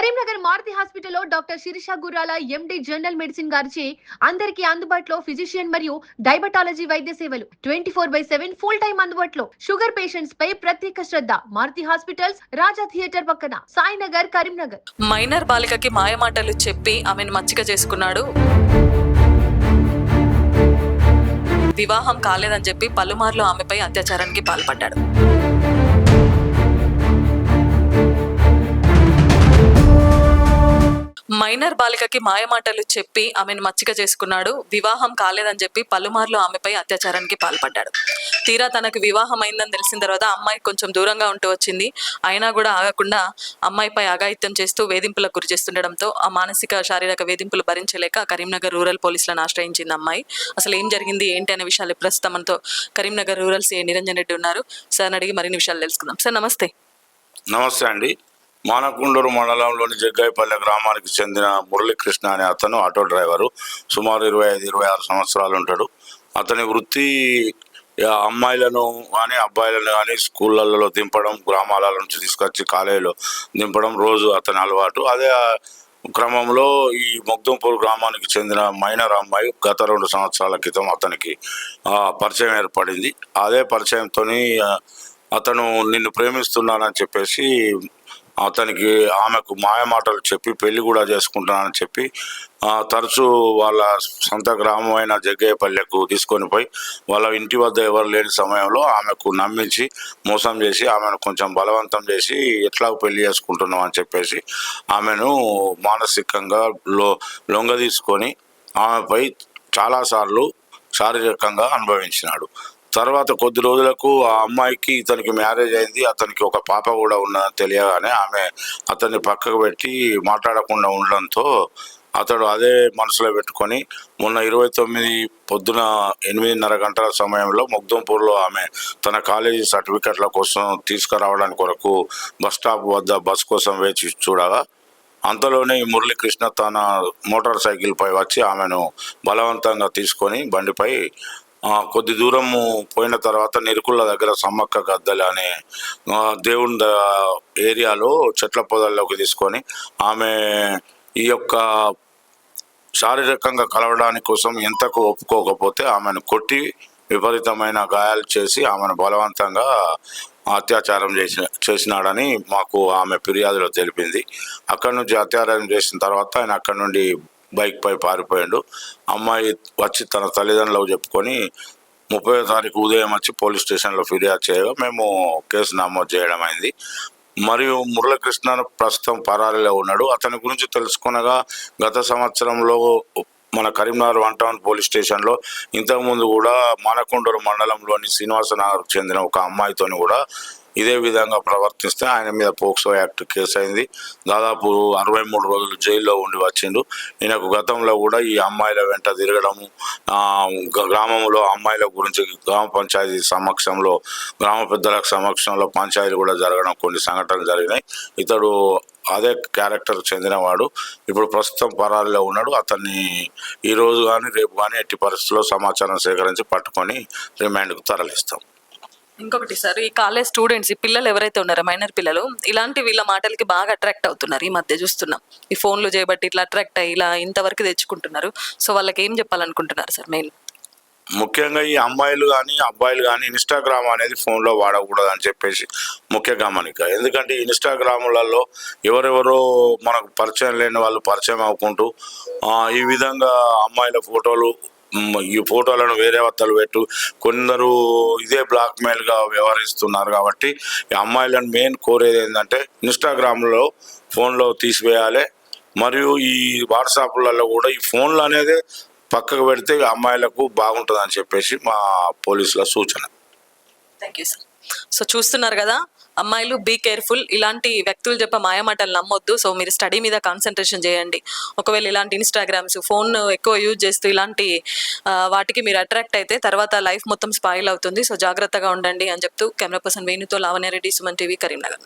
కరీంనగర్ మారుతి హాస్పిటల్లో డాక్టర్ శిరీష గుర్రాల ఎండి general medicine గారిచే అందరికీ అందుబాటులో ఫిజిషియన్ మరియు డైబటాలజీ వైద్య సేవలు 24/7 ఫుల్ టైం అందుబాటులో. షుగర్ పేషెంట్స్ పై ప్రత్యేక శ్రద్ధ. మారుతి హాస్పిటల్స్, రాజా థియేటర్ పక్కన, సాయినగర్, కరీంనగర్. మైనర్ బాలికకి మాయమాటలు చెప్పి ఆమెను మచ్చిక చేసుకున్నాడు. వివాహం కాలేదని చెప్పి పలుమార్లు ఆమెపై అత్యాచారానికి పాల్పడ్డాడు. మైనర్ బాలికకి మాయమాటలు చెప్పి ఆమెను మచ్చిక చేసుకున్నాడు. వివాహం కాలేదని చెప్పి పలుమార్లు ఆమెపై అత్యాచారానికి పాల్పడ్డాడు. తీరా తనకు వివాహం అయిందని తెలిసిన తర్వాత అమ్మాయి కొంచెం దూరంగా ఉంటూ వచ్చింది. అయినా కూడా ఆగకుండా అమ్మాయిపై అఘాయిత్యం చేస్తూ వేధింపులకు గురి చేస్తుండడంతో ఆ మానసిక శారీరక వేధింపులు భరించలేక కరీంనగర్ రూరల్ పోలీసులను ఆశ్రయించింది అమ్మాయి. అసలు ఏం జరిగింది ఏంటి అనే విషయాలు ప్రస్తుతం మనతో కరీంనగర్ రూరల్ సిఐ నిరంజన్ రెడ్డి ఉన్నారు. సార్ అడిగి మరిన్ని విషయాలు తెలుసుకుందాం. సార్ నమస్తే. నమస్తే అండి. మానకొండూరు మండలంలోని జగ్గాయిపల్లె గ్రామానికి చెందిన మురళీకృష్ణ అనే అతను ఆటో డ్రైవరు. సుమారు 25-26 సంవత్సరాలు ఉంటాడు. అతని వృత్తి అమ్మాయిలను కానీ అబ్బాయిలను కానీ స్కూళ్ళల్లో దింపడం, గ్రామాల నుంచి తీసుకొచ్చి కాలేజీలో దింపడం రోజు అతని అలవాటు. అదే క్రమంలో ఈ మొగ్దంపూర్ గ్రామానికి చెందిన మైనర్ అమ్మాయి గత 2 సంవత్సరాల క్రితం అతనికి పరిచయం ఏర్పడింది. అదే పరిచయంతో అతను నిన్ను ప్రేమిస్తున్నానని చెప్పేసి అతనికి ఆమెకు మాయమాటలు చెప్పి పెళ్లి కూడా చేసుకుంటున్నానని చెప్పి తరచూ వాళ్ళ సొంత గ్రామం అయిన జగ్గయ్యపల్లెకు తీసుకొని పోయి వాళ్ళ ఇంటి వద్ద ఎవరు లేని సమయంలో ఆమెకు నమ్మించి మోసం చేసి ఆమెను కొంచెం బలవంతం చేసి ఎట్లా పెళ్లి చేసుకుంటున్నాం అని చెప్పేసి ఆమెను మానసికంగా లొంగ తీసుకొని ఆమెపై చాలాసార్లు శారీరకంగా అనుభవించినాడు. తర్వాత కొద్ది రోజులకు ఆ అమ్మాయికి ఇతనికి మ్యారేజ్ అయింది. అతనికి ఒక పాప కూడా ఉన్నదని తెలియగానే ఆమె అతన్ని పక్కకు పెట్టి మాట్లాడకుండా ఉండడంతో అతడు అదే మనసులో పెట్టుకొని మొన్న 29 పొద్దున 8:30 గంటల సమయంలో మొగ్దంపూర్లో ఆమె తన కాలేజీ సర్టిఫికెట్ల కోసం తీసుకురావడానికి కొరకు బస్ స్టాప్ వద్ద బస్ కోసం వేచి చూడగా అంతలోనే ఈ మురళీకృష్ణ తన మోటార్ సైకిల్పై వచ్చి ఆమెను బలవంతంగా తీసుకొని బండిపై కొద్ది దూరము పోయిన తర్వాత నిరుకుళ్ళ దగ్గర సమ్మక్క గద్దెలు అనే దేవుని ఏరియాలో చెట్ల పొదల్లోకి తీసుకొని ఆమె ఈ యొక్క శారీరకంగా కలవడానికి కోసం ఎంతకు ఒప్పుకోకపోతే ఆమెను కొట్టి విపరీతమైన గాయాలు చేసి ఆమెను బలవంతంగా అత్యాచారం చేసినాడని మాకు ఆమె ఫిర్యాదులో తెలిపింది. అక్కడి నుంచి అత్యాచారం చేసిన తర్వాత ఆయన అక్కడి నుండి బైక్పై పారిపోయాడు. అమ్మాయి వచ్చి తన తల్లిదండ్రులకు చెప్పుకొని 30వ తారీఖు ఉదయం వచ్చి పోలీస్ స్టేషన్లో ఫిర్యాదు చేయగా మేము కేసు నమోదు చేయడం అయింది. మరియు మురళీకృష్ణ ప్రస్తుతం పరారీలో ఉన్నాడు. అతని గురించి తెలుసుకునగా గత సంవత్సరంలో మన కరీంనగర్ 1 టౌన్ పోలీస్ స్టేషన్లో ఇంతకుముందు కూడా మానకొండూరు మండలంలోని శ్రీనివాసనగర్కు చెందిన ఒక అమ్మాయితోని కూడా ఇదే విధంగా ప్రవర్తిస్తే ఆయన మీద పోక్సో యాక్ట్ కేసు అయింది. దాదాపు 63 రోజులు జైల్లో ఉండి వచ్చిండు. ఈయనకు గతంలో కూడా ఈ అమ్మాయిల వెంట తిరగడము, గ్రామంలో అమ్మాయిల గురించి గ్రామ పంచాయతీ సమక్షంలో గ్రామ పెద్దల సమక్షంలో పంచాయతీలు కూడా జరగడం కొన్ని సంఘటనలు జరిగినాయి. ఇతడు అదే క్యారెక్టర్ చెందినవాడు. ఇప్పుడు ప్రస్తుతం పరారీలో ఉన్నాడు. అతన్ని ఈరోజు కానీ రేపు కానీ ఎట్టి పరిస్థితుల్లో సమాచారం సేకరించి పట్టుకొని రిమాండ్కు తరలిస్తాం. ఇంకొకటి సార్, ఈ కాలేజ్ స్టూడెంట్స్, ఈ పిల్లలు ఎవరైతే ఉన్నారో మైనర్ పిల్లలు, ఇలాంటి వీళ్ళ మాటలకి బాగా అట్రాక్ట్ అవుతున్నారు. ఈ మధ్య చూస్తున్నాం ఈ ఫోన్లు చేయబట్టి ఇట్లా అట్రాక్ట్ అయ్యి ఇలా ఇంతవరకు తెచ్చుకుంటున్నారు. సో వాళ్ళకి ఏం చెప్పాలనుకుంటున్నారు సార్? మెయిన్ ముఖ్యంగా ఈ అమ్మాయిలు కానీ అబ్బాయిలు కానీ ఇన్స్టాగ్రామ్ అనేది ఫోన్లో వాడకూడదు అని చెప్పేసి ముఖ్య గమనిక. ఎందుకంటే ఇన్స్టాగ్రాములలో ఎవరెవరో మనకు పరిచయం లేని వాళ్ళు పరిచయం అవ్వకుంటూ ఈ విధంగా అమ్మాయిల ఫోటోలు, ఈ ఫోటోలను వేరే వత్తలు పెట్టు కొందరు ఇదే బ్లాక్మెయిల్గా వ్యవహరిస్తున్నారు. కాబట్టి ఈ అమ్మాయిలను మెయిన్ కోరేది ఏంటంటే ఇన్స్టాగ్రామ్లో ఫోన్లో తీసివేయాలి. మరియు ఈ వాట్సాప్లలో కూడా ఈ ఫోన్లు అనేది పక్కకు పెడితే అమ్మాయిలకు బాగుంటుందని చెప్పేసి మా పోలీసుల సూచన. Thank you sir. సో చూస్తున్నారు కదా, అమ్మాయిలు బీ కేర్ఫుల్. ఇలాంటి వ్యక్తులు చెప్ప మాయమాటలు నమ్మొద్దు. సో మీరు స్టడీ మీద కాన్సన్ట్రేషన్ చేయండి. ఒకవేళ ఇలాంటి ఇన్స్టాగ్రామ్స్, ఫోన్ ఎక్కువ యూజ్ చేస్తూ ఇలాంటి వాటికి మీరు అట్రాక్ట్ అయితే తర్వాత లైఫ్ మొత్తం స్పాయిల్ అవుతుంది. సో జాగ్రత్తగా ఉండండి అని చెప్తూ కెమెరా పర్సన్ వేణుతో లావణ్య రెడ్డి, సుమన్ టీవీ, కరీంనగర్.